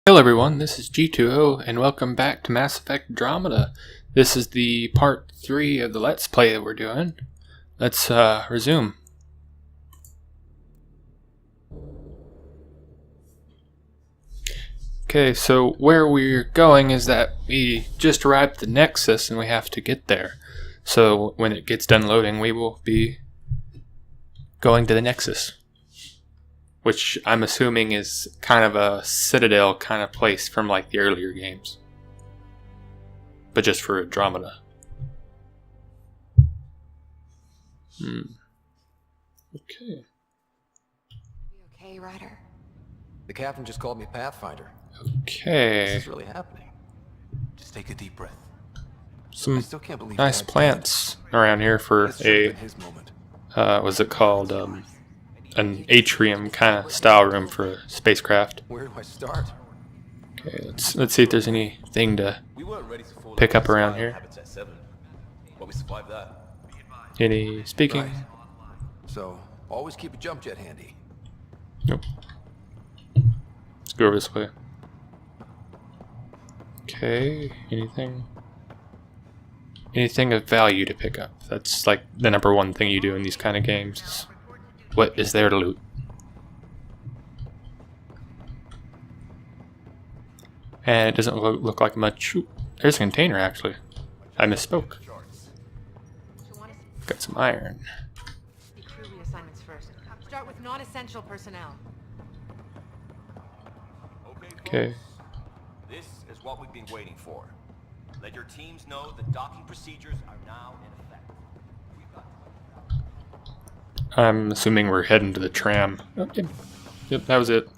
Hello everyone, this is G2O and welcome back to Mass Effect Andromeda. This is the part 3 of the Let's Play that we're doing. Let's resume. Okay, so where we're going is that we just arrived at the Nexus and we have to get there. So when it gets done loading, we will be going to the Nexus, which I'm assuming is kind of a citadel kind of place from like the earlier games. But just for Andromeda. Okay. Okay, Ryder. The captain just called me Pathfinder. Okay. This is really happening. Just take a deep breath. Some Still can't believe nice plants around here for a, what's it called? An atrium kind of style room for a spacecraft. Where do I start? Okay, let's see if there's anything to pick up around here. Any speaking? Right. So, always keep a jump jet handy. Nope. Let's go over this way. Okay, anything of value to pick up? That's like the number one thing you do in these kind of games. What is there to loot? And it doesn't look like much. Ooh, there's a container actually. I misspoke. Got some iron. Crew reassignments first. Start with non-essential personnel. Okay. This is what we've been waiting for. Let your teams know the docking procedures are now in effect. I'm assuming we're heading to the tram. Okay. Yep, that was it.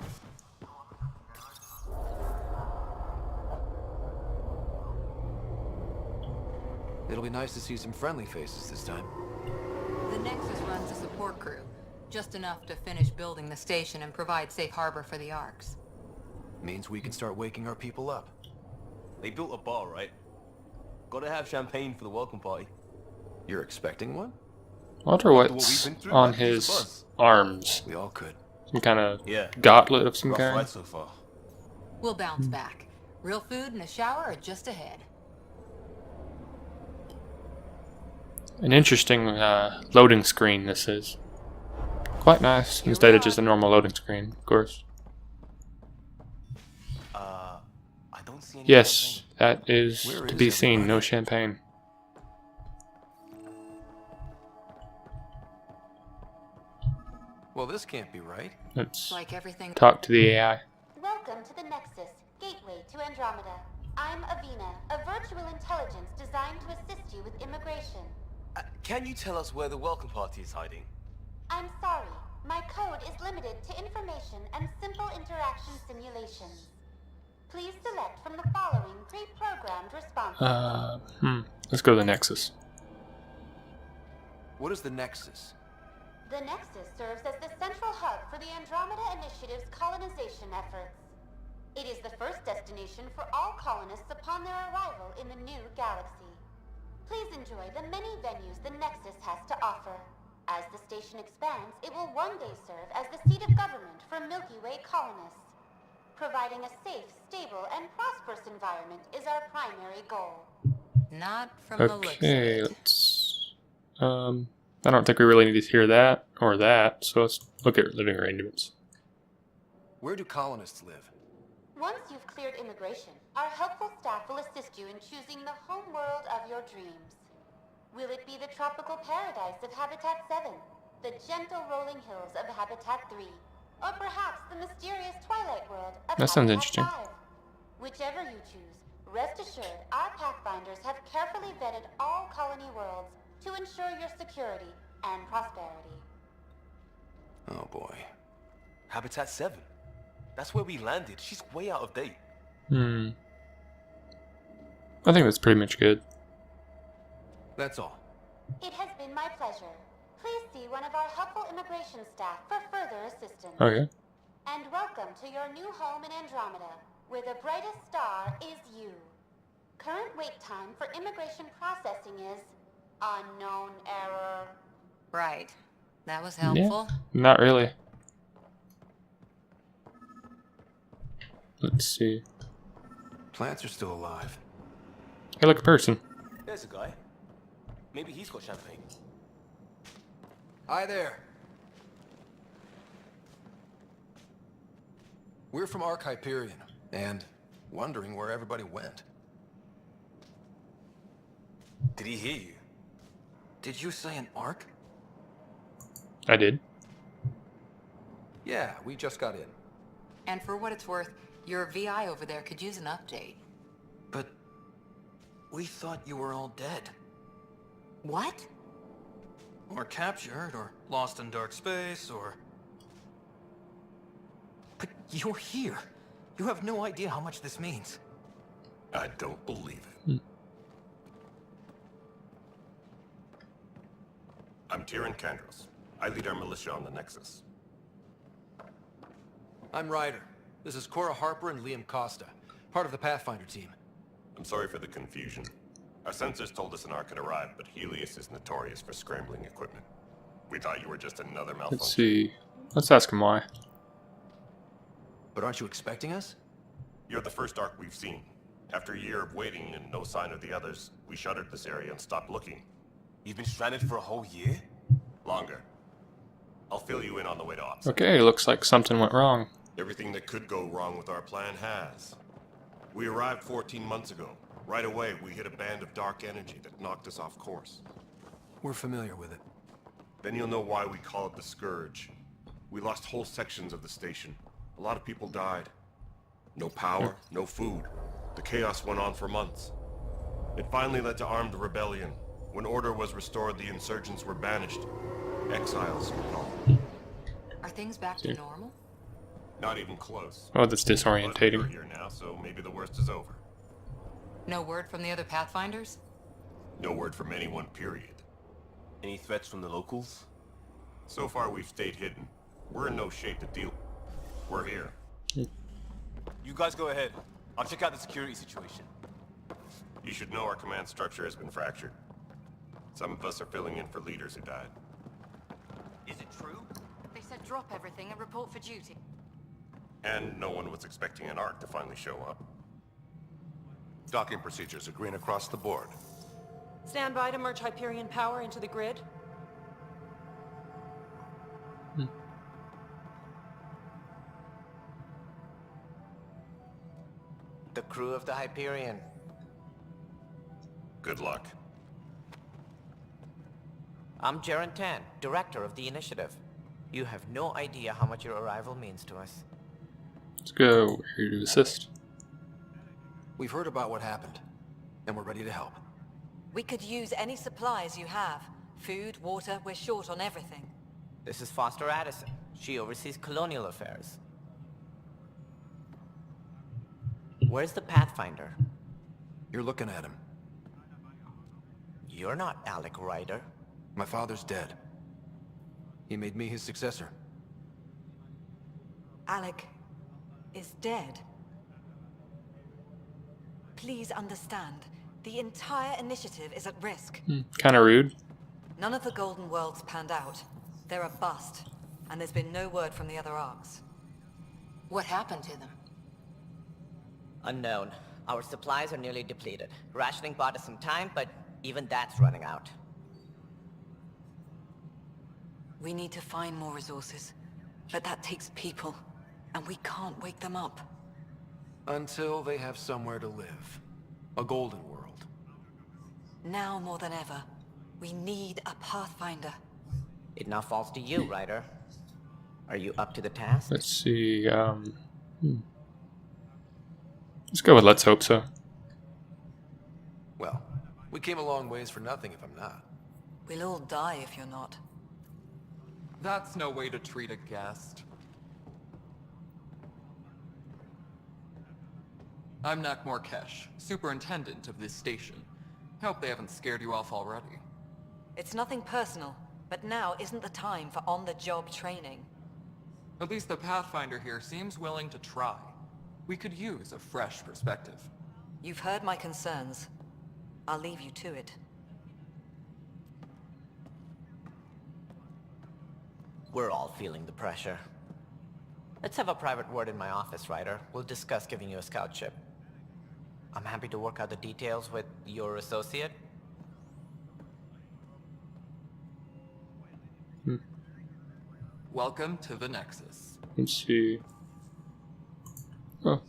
It'll be nice to see some friendly faces this time. The Nexus runs a support crew, just enough to finish building the station and provide safe harbor for the Arks. Means we can start waking our people up. They built a bar, right? Gotta have champagne for the welcome party. You're expecting one? I wonder what's on his arms. We all could. Some kind of gauntlet of some kind. So far. We'll bounce back. Real food and a shower are just ahead. An interesting loading screen this is. Quite nice, instead of just a normal loading screen, of course. I don't see any Yes, that is Where to is be seen. everybody? No champagne. Well, this can't be right. Let's Like everything. talk to the AI. Welcome to the Nexus, gateway to Andromeda. I'm Avina, a virtual intelligence designed to assist you with immigration. Can you tell us where the welcome party is hiding? I'm sorry, my code is limited to information and simple interaction simulations. Please select from the following pre-programmed responses. Let's go to the Nexus. What is the Nexus? The Nexus serves as the central hub for the Andromeda Initiative's colonization efforts. It is the first destination for all colonists upon their arrival in the new galaxy. Please enjoy the many venues the Nexus has to offer. As the station expands, it will one day serve as the seat of government for Milky Way colonists. Providing a safe, stable, and prosperous environment is our primary goal. Not from the looks of Okay, it. let's... I don't think we really need to hear that or that, so let's look at living arrangements. Where do colonists live? Once you've cleared immigration, our helpful staff will assist you in choosing the home world of your dreams. Will it be the tropical paradise of Habitat 7, the gentle rolling hills of Habitat 3, or perhaps the mysterious twilight world of That sounds Habitat interesting. 5? Whichever you choose, rest assured our Pathfinders have carefully vetted all colony worlds to ensure your security and prosperity. Oh boy. Habitat 7. That's where we landed. She's way out of date. I think that's pretty much good. That's all. It has been my pleasure. Please see one of our helpful immigration staff for further assistance. Okay. And welcome to your new home in Andromeda, where the brightest star is you. Current wait time for immigration processing is unknown error. Right. That was helpful. Yeah, not really. Let's see. Plants are still alive. Hey, look, a person. There's a guy. Maybe he's got champagne. Hi there. We're from Ark Hyperion, and wondering where everybody went. Did he hear you? Did you say an Ark? I did. Yeah, we just got in. And for what it's worth, your VI over there could use an update. But we thought you were all dead. What? Or captured, or lost in dark space, or... But you're here. You have no idea how much this means. I don't believe it. I'm Tyrion Kandros. I lead our militia on the Nexus. I'm Ryder. This is Cora Harper and Liam Costa, part of the Pathfinder team. I'm sorry for the confusion. Our sensors told us an Ark had arrived, but Helios is notorious for scrambling equipment. We thought you were just another malfunction. Let's see. Let's ask him why. But aren't you expecting us? You're the first Ark we've seen. After a year of waiting and no sign of the others, we shuttered this area and stopped looking. You've been stranded for a whole year? Longer. I'll fill you in on the way to ops. Okay, looks like something went wrong. Everything that could go wrong with our plan has. We arrived 14 months ago. Right away, we hit a band of dark energy that knocked us off course. We're familiar with it. Then you'll know why we call it the Scourge. We lost whole sections of the station. A lot of people died. No power, no food. The chaos went on for months. It finally led to armed rebellion. When order was restored, the insurgents were banished. Exiles and all. Are things back to normal? Not even close. Oh, that's But we're disorientating. here now, so maybe the worst is over. No word from the other Pathfinders? No word from anyone, period. Any threats from the locals? So far, we've stayed hidden. We're in no shape to deal. We're here. You guys go ahead. I'll check out the security situation. You should know our command structure has been fractured. Some of us are filling in for leaders who died. Is it true? They said drop everything and report for duty. And no one was expecting an Ark to finally show up. Docking procedures are green across the board. Stand by to merge Hyperion power into the grid. The crew of the Hyperion. Good luck. I'm Jaren Tan, director of the initiative. You have no idea how much your arrival means to us. Let's go. We're here to assist. We've heard about what happened, and we're ready to help. We could use any supplies you have. Food, water, we're short on everything. This is Foster Addison. She oversees colonial affairs. Where's the Pathfinder? You're looking at him. You're not Alec Ryder. My father's dead. He made me his successor. Alec is dead. Please understand, the entire initiative is at risk. Kind of rude. None of the Golden Worlds panned out. They're a bust, and there's been no word from the other arcs. What happened to them? Unknown. Our supplies are nearly depleted. Rationing bought us some time, but even that's running out. We need to find more resources, but that takes people, and we can't wake them up. Until they have somewhere to live. A golden world. Now more than ever, we need a Pathfinder. It now falls to you, Ryder. Are you up to the task? Let's see. Let's go with let's hope so. Well, we came a long ways for nothing if I'm not. We'll all die if you're not. That's no way to treat a guest. I'm Nak Morkesh, superintendent of this station. Hope they haven't scared you off already. It's nothing personal, but now isn't the time for on-the-job training. At least the Pathfinder here seems willing to try. We could use a fresh perspective. You've heard my concerns. I'll leave you to it. We're all feeling the pressure. Let's have a private word in my office, Ryder. We'll discuss giving you a scout ship. I'm happy to work out the details with your associate. Welcome to the Nexus. Let's see. Oh,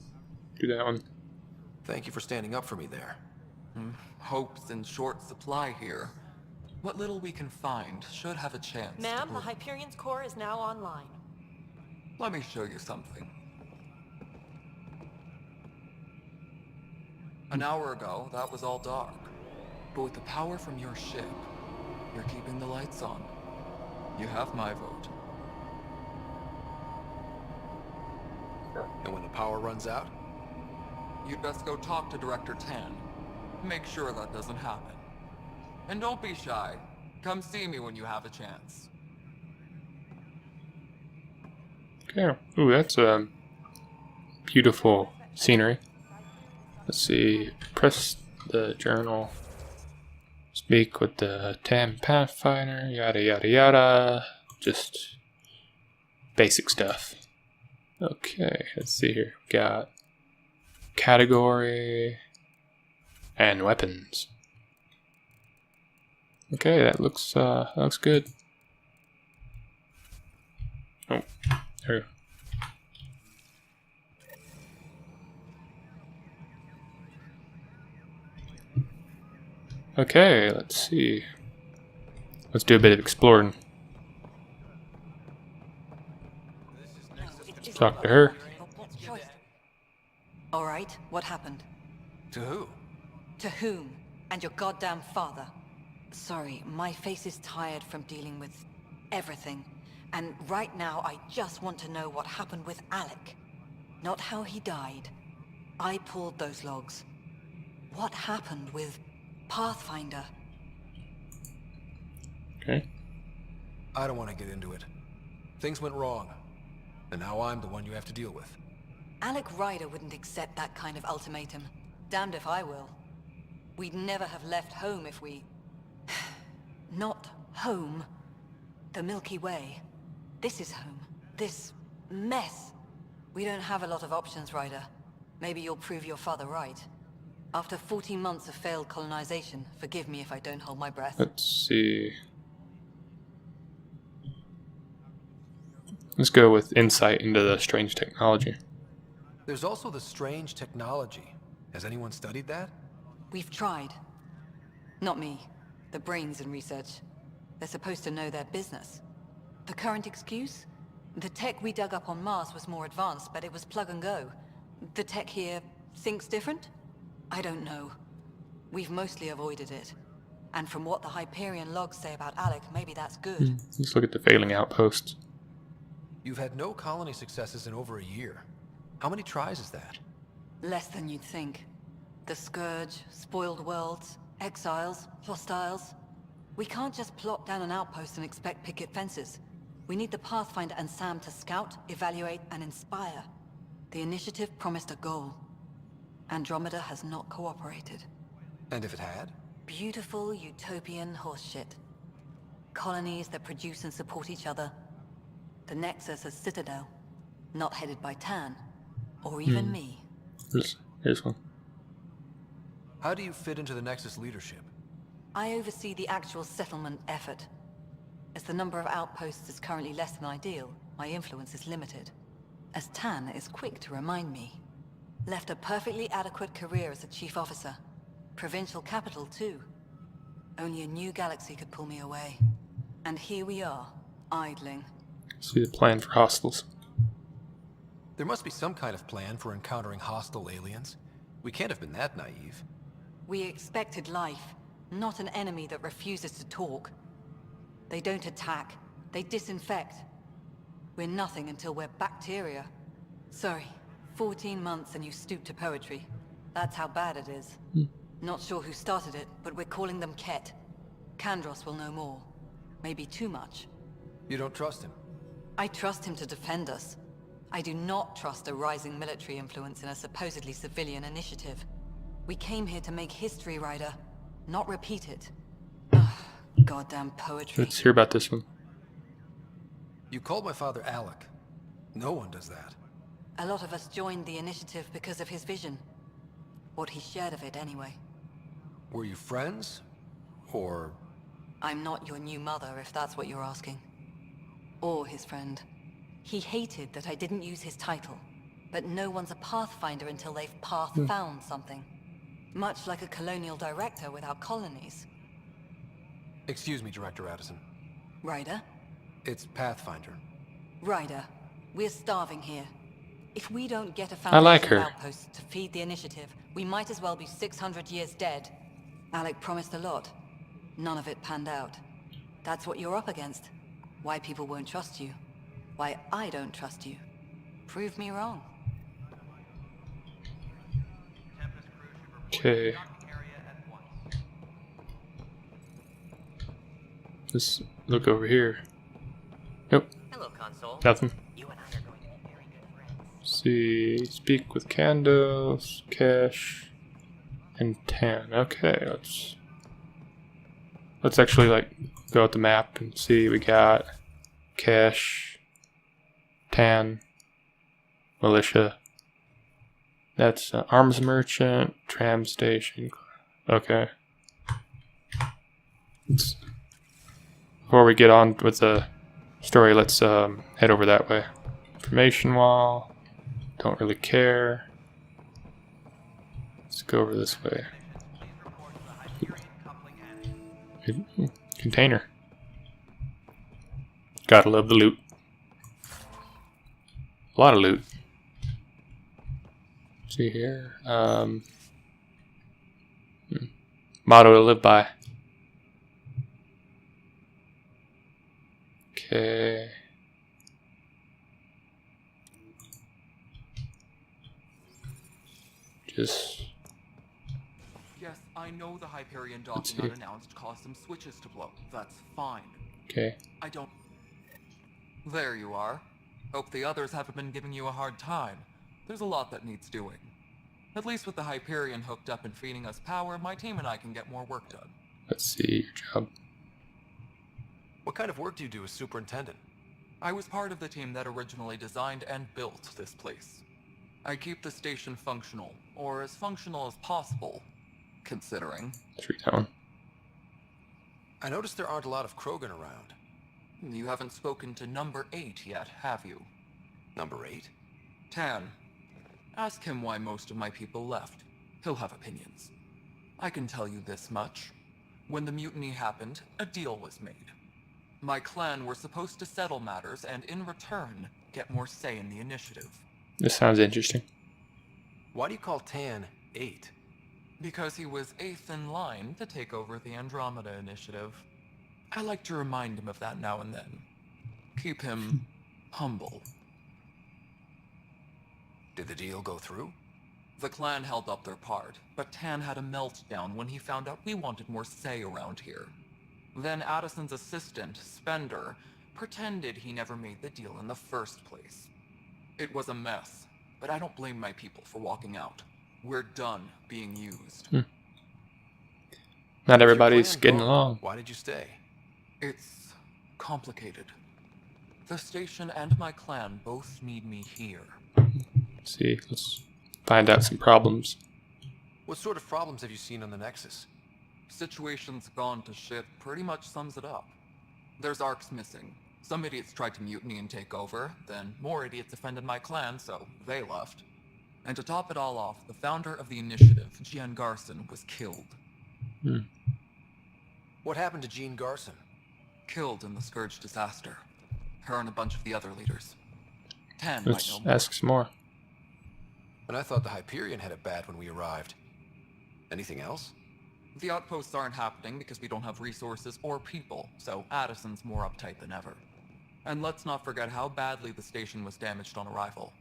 do that one. Thank you for standing up for me there. Hope's in short supply here. What little we can find should have a chance. Ma'am, the Hyperion's core is now online. Let me show you something. An hour ago, that was all dark. But with the power from your ship, you're keeping the lights on. You have my vote. And when the power runs out? You'd best go talk to Director Tan. Make sure that doesn't happen. And don't be shy. Come see me when you have a chance. Okay. Ooh, that's beautiful scenery. Let's see. Press the journal. Speak with the Tam Pathfinder. Yada yada yada. Just basic stuff. Okay, let's see here. We've got category and weapons. Okay, that looks good. Oh, there we go. Okay, let's see. Let's do a bit of exploring. Talk to her. All right, what happened? To who? To whom? And your goddamn father. Sorry, my face is tired from dealing with everything. And right now, I just want to know what happened with Alec. Not how he died. I pulled those logs. What happened with Pathfinder? Okay. I don't want to get into it. Things went wrong. And now I'm the one you have to deal with. Alec Ryder wouldn't accept that kind of ultimatum. Damned if I will. We'd never have left home if we... Not home. The Milky Way. This is home. This mess. We don't have a lot of options, Ryder. Maybe you'll prove your father right. After 14 months of failed colonization, forgive me if I don't hold my breath. Let's see. Let's go with insight into the strange technology. There's also the strange technology. Has anyone studied that? We've tried. Not me. The brains in research. They're supposed to know their business. The current excuse? The tech we dug up on Mars was more advanced, but it was plug and go. The tech here thinks different? I don't know. We've mostly avoided it. And from what the Hyperion logs say about Alec, maybe that's good. Let's look at the failing outposts. You've had no colony successes in over a year. How many tries is that? Less than you'd think. The Scourge, spoiled worlds, exiles, hostiles. We can't just plop down an outpost and expect picket fences. We need the Pathfinder and Sam to scout, evaluate, and inspire. The initiative promised a goal. Andromeda has not cooperated. And if it had? Beautiful utopian horseshit. Colonies that produce and support each other. The Nexus as Citadel. Not headed by Tan. Or even me. Here's one. How do you fit into the Nexus leadership? I oversee the actual settlement effort. As the number of outposts is currently less than ideal, my influence is limited. As Tan is quick to remind me. Left a perfectly adequate career as a chief officer. Provincial capital, too. Only a new galaxy could pull me away. And here we are, idling. See the plan for hostiles. There must be some kind of plan for encountering hostile aliens. We can't have been that naive. We expected life, not an enemy that refuses to talk. They don't attack, they disinfect. We're nothing until we're bacteria. Sorry, 14 months and you stoop to poetry. That's how bad it is. Not sure who started it, but we're calling them Ket. Kandros will know more. Maybe too much. You don't trust him? I trust him to defend us. I do not trust a rising military influence in a supposedly civilian initiative. We came here to make history, Ryder, not repeat it. Ugh, goddamn poetry. Let's hear about this one. You called my father Alec. No one does that. A lot of us joined the initiative because of his vision. What he shared of it, anyway. Were you friends? Or... I'm not your new mother, if that's what you're asking. Or his friend. He hated that I didn't use his title. But no one's a Pathfinder until they've found something. Much like a colonial director without colonies. Excuse me, Director Addison. Ryder? It's Pathfinder. Ryder, we're starving here. If we don't get a I like Foundation her. outpost to feed the initiative, we might as well be 600 years dead. Alec promised a lot. None of it panned out. That's what you're up against. Why people won't trust you. Why I don't trust you. Prove me wrong. Okay. Let's look over here. Nope. Hello, Console. Nothing. You and I are going to be very good friends. See, speak with Candos, Cash, and Tan. Okay, let's actually like go at the map and see. We got Cash, Tan, Militia. That's arms merchant, tram station. Okay. Before we get on with the story, let's head over that way. Information wall. Don't really care. Let's go over this way. Container. Gotta love the loot. A lot of loot. See here. Motto to live by. Okay. Just. Yes, I know the Hyperion docking unannounced caused some switches to blow. That's fine. Okay. I don't... There you are. Hope the others haven't been giving you a hard time. There's a lot that needs doing. At least with the Hyperion hooked up and feeding us power, my team and I can get more work done. Let's see your job. What kind of work do you do as superintendent? I was part of the team that originally designed and built this place. I keep the station functional, or as functional as possible, considering. Let's read that one. I noticed there aren't a lot of Krogan around. You haven't spoken to number 8 yet, have you? Number 8? Tan. Ask him why most of my people left. He'll have opinions. I can tell you this much. When the mutiny happened, a deal was made. My clan were supposed to settle matters and, in return, get more say in the initiative. This sounds interesting. Why do you call Tan 8? Because he was 8th in line to take over the Andromeda initiative. I like to remind him of that now and then. Keep him humble. Did the deal go through? The clan held up their part, but Tan had a meltdown when he found out we wanted more say around here. Then Addison's assistant, Spender, pretended he never made the deal in the first place. It was a mess, but I don't blame my people for walking out. We're done being used. Not everybody's getting along. Why did you stay? It's complicated. The station and my clan both need me here. Let's see, let's find out some problems. What sort of problems have you seen on the Nexus? Situation's gone to shit pretty much sums it up. There's arcs missing. Some idiots tried to mutiny and take over, then more idiots offended my clan, so they left. And to top it all off, the founder of the initiative, Jean Garson, was killed. What happened to Jean Garson? Killed in the Scourge disaster. Her and a bunch of the other leaders. Tan Let's might know more. ask some more. And I thought the Hyperion had it bad when we arrived. Anything else? The outposts aren't happening because we don't have resources or people, so Addison's more uptight than ever. And let's not forget how badly the station was damaged on arrival.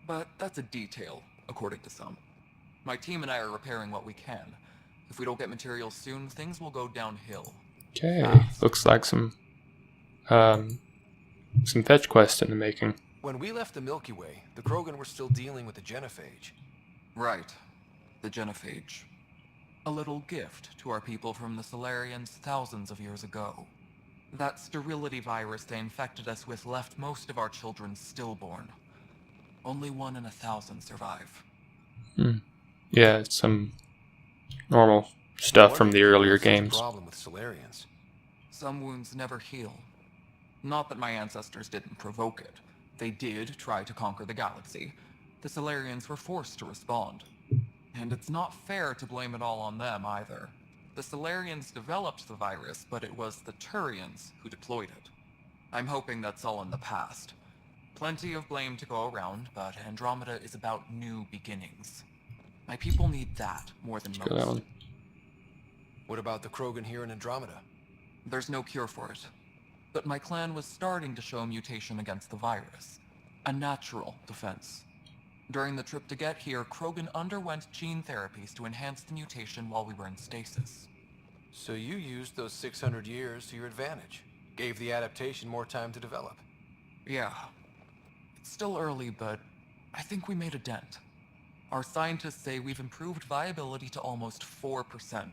But that's a detail, according to some. My team and I are repairing what we can. If we don't get materials soon, things will go downhill. Okay, Fast. looks like some fetch quests in the making. When we left the Milky Way, the Krogan were still dealing with the genophage. Right. The genophage. A little gift to our people from the Solarians thousands of years ago. That sterility virus they infected us with left most of our children stillborn. Only 1 in 1,000 survive. Yeah, it's some normal stuff from the earlier games. Problem with Solarians. Some wounds never heal. Not that my ancestors didn't provoke it. They did try to conquer the galaxy. The Solarians were forced to respond. And it's not fair to blame it all on them either. The Solarians developed the virus, but it was the Turians who deployed it. I'm hoping that's all in the past. Plenty of blame to go around, but Andromeda is about new beginnings. My people need that more than Let's go that most. one. What about the Krogan here in Andromeda? There's no cure for it. But my clan was starting to show mutation against the virus. A natural defense. During the trip to get here, Krogan underwent gene therapies to enhance the mutation while we were in stasis. So you used those 600 years to your advantage. Gave the adaptation more time to develop. Yeah. It's still early, but I think we made a dent. Our scientists say we've improved viability to almost 4%,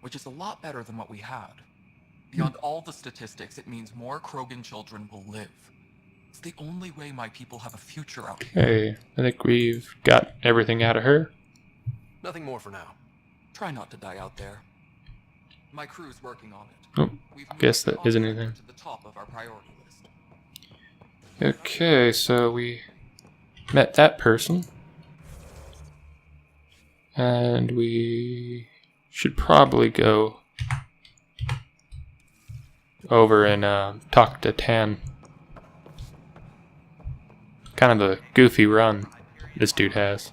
which is a lot better than what we had. Beyond all the statistics, it means more Krogan children will live. It's the only way my people have a future out here. Okay, I think we've got everything out of her. Nothing more for now. Try not to die out there. My crew's working on it. Oh, We've guess moved that the isn't operator anything. to the top of our priority list. Okay, so we met that person. And we should probably go over and talk to Tan. Kind of a goofy run this dude has.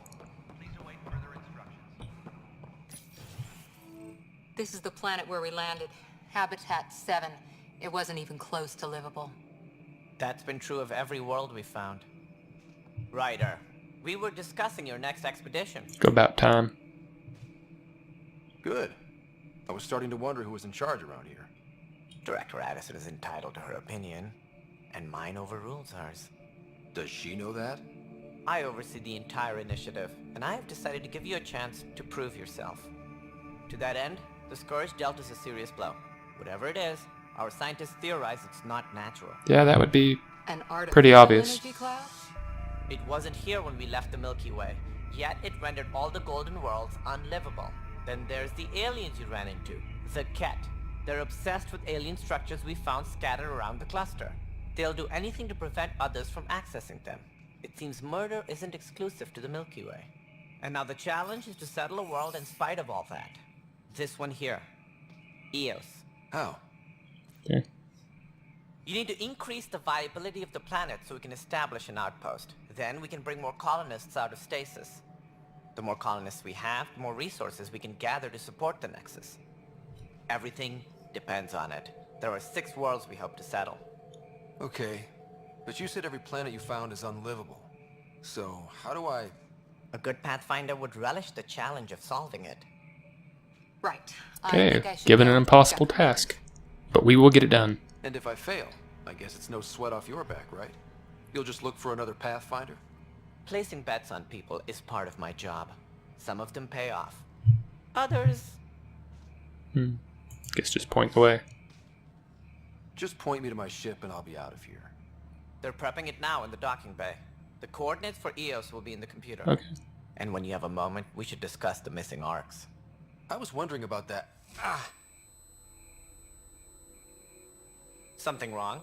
This is the planet where we landed. Habitat 7. It wasn't even close to livable. That's been true of every world we found. Ryder, we were discussing your next expedition. Go about time. Good. I was starting to wonder who was in charge around here. Director Addison is entitled to her opinion, and mine overrules hers. Does she know that? I oversee the entire initiative, and I have decided to give you a chance to prove yourself. To that end, the Scourge dealt us a serious blow. Whatever it is, our scientists theorize it's not natural. Yeah, that would be An artificial pretty obvious. energy cloud? It wasn't here when we left the Milky Way, yet it rendered all the Golden Worlds unlivable. Then there's the aliens you ran into, the Ket. They're obsessed with alien structures we found scattered around the cluster. They'll do anything to prevent others from accessing them. It seems murder isn't exclusive to the Milky Way. And now the challenge is to settle a world in spite of all that. This one here. Eos. How? Okay. You need to increase the viability of the planet so we can establish an outpost. Then we can bring more colonists out of stasis. The more colonists we have, the more resources we can gather to support the Nexus. Everything depends on it. There are 6 worlds we hope to settle. Okay, but you said every planet you found is unlivable. So, how do I... A good Pathfinder would relish the challenge of solving it. Right. Okay, given an impossible task. But we will get it done. And if I fail, I guess it's no sweat off your back, right? You'll just look for another Pathfinder? Placing bets on people is part of my job. Some of them pay off. Others... Guess just point the way. Just point me to my ship and I'll be out of here. They're prepping it now in the docking bay. The coordinates for Eos will be in the computer. Okay. And when you have a moment, we should discuss the missing arcs. I was wondering about that. Something wrong?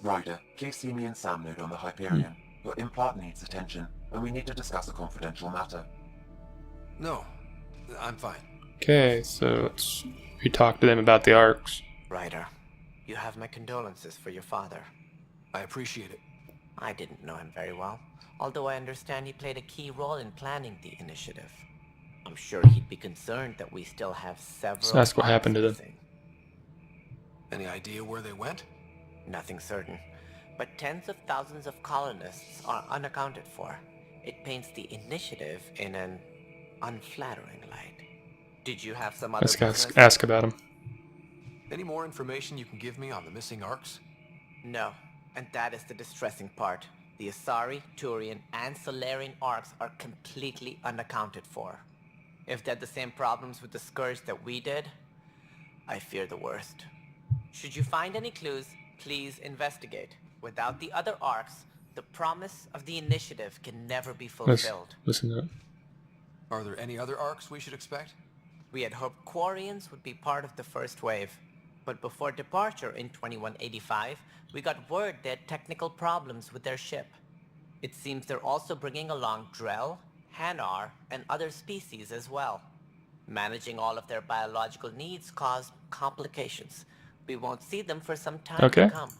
Ryder, please see me and Sam node on the Hyperion. Your implant needs attention, and we need to discuss a confidential matter. No, I'm fine. Okay, so let's talk to them about the arcs. Ryder, you have my condolences for your father. I appreciate it. I didn't know him very well, although I understand he played a key role in planning the initiative. I'm sure he'd be concerned that we still have several... So that's what happened to them. missing. Any idea where they went? Nothing certain, but tens of thousands of colonists are unaccounted for. It paints the initiative in an unflattering light. Did you have some other Let's business? ask about him. Any more information you can give me on the missing arcs? No, and that is the distressing part. The Asari, Turian, and Solarian arcs are completely unaccounted for. If they had the same problems with the Scourge that we did, I fear the worst. Should you find any clues, please investigate. Without the other arcs, the promise of the initiative can never be fulfilled. Listen to it. Are there any other arcs we should expect? We had hoped Quarians would be part of the first wave, but before departure in 2185, we got word they had technical problems with their ship. It seems they're also bringing along Drell, Hanar, and other species as well. Managing all of their biological needs caused complications. We won't see them for some time to come.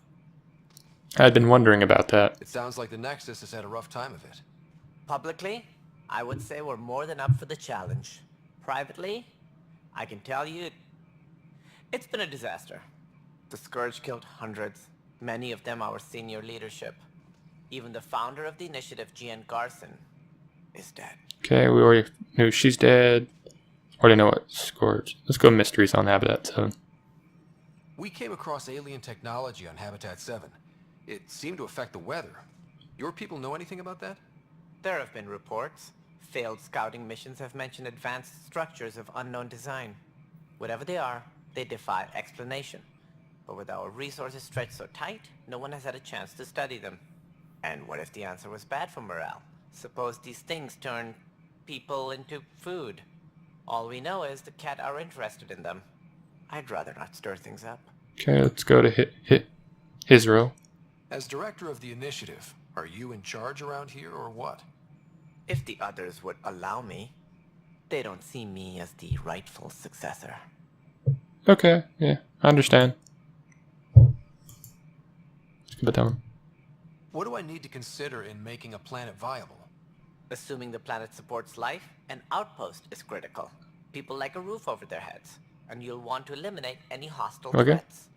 I'd been wondering about that. It sounds like the Nexus has had a rough time of it. Publicly, I would say we're more than up for the challenge. Privately, I can tell you, it's been a disaster. The Scourge killed hundreds, many of them our senior leadership. Even the founder of the initiative, Gian Garson, is dead. Okay, we already knew she's dead. Already know what Scourge. Let's go mysteries on Habitat 7. We came across alien technology on Habitat 7. It seemed to affect the weather. Your people know anything about that? There have been reports. Failed scouting missions have mentioned advanced structures of unknown design. Whatever they are, they defy explanation. But with our resources stretched so tight, no one has had a chance to study them. And what if the answer was bad for morale? Suppose these things turn people into food. All we know is the Cat are interested in them. I'd rather not stir things up. Okay, let's go to Israel. As director of the initiative, are you in charge around here or what? If the others would allow me, they don't see me as the rightful successor. Okay, yeah, I understand. Let's give it down. What do I need to consider in making a planet viable? Assuming the planet supports life, an outpost is critical. People like a roof over their heads, and you'll want to eliminate any hostile threats.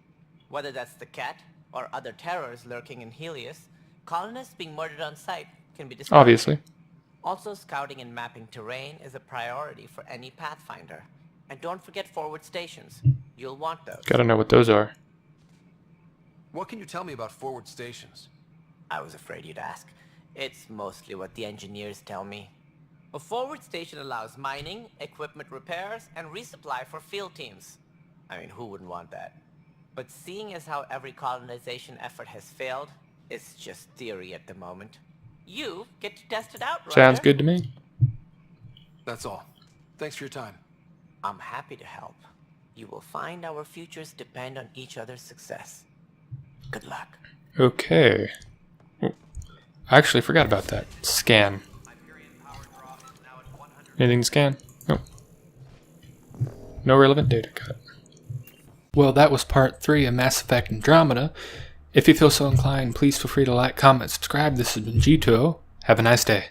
Whether that's the Cat or other terrors lurking in Helios, colonists being murdered on sight can be discouraging. Obviously. Also, scouting and mapping terrain is a priority for any Pathfinder. And don't forget forward stations. You'll want those. Gotta know what those are. What can you tell me about forward stations? I was afraid you'd ask. It's mostly what the engineers tell me. A forward station allows mining, equipment repairs, and resupply for field teams. I mean, who wouldn't want that? But seeing as how every colonization effort has failed, it's just theory at the moment. You get to test it out, Ryder. Sounds good to me. That's all. Thanks for your time. I'm happy to help. You will find our futures depend on each other's success. Good luck. Okay. I actually forgot about that. Scan. Anything to scan? Nope. No relevant data cut. Well, that was part 3 of Mass Effect Andromeda. If you feel so inclined, please feel free to like, comment, subscribe. This has been G2O. Have a nice day.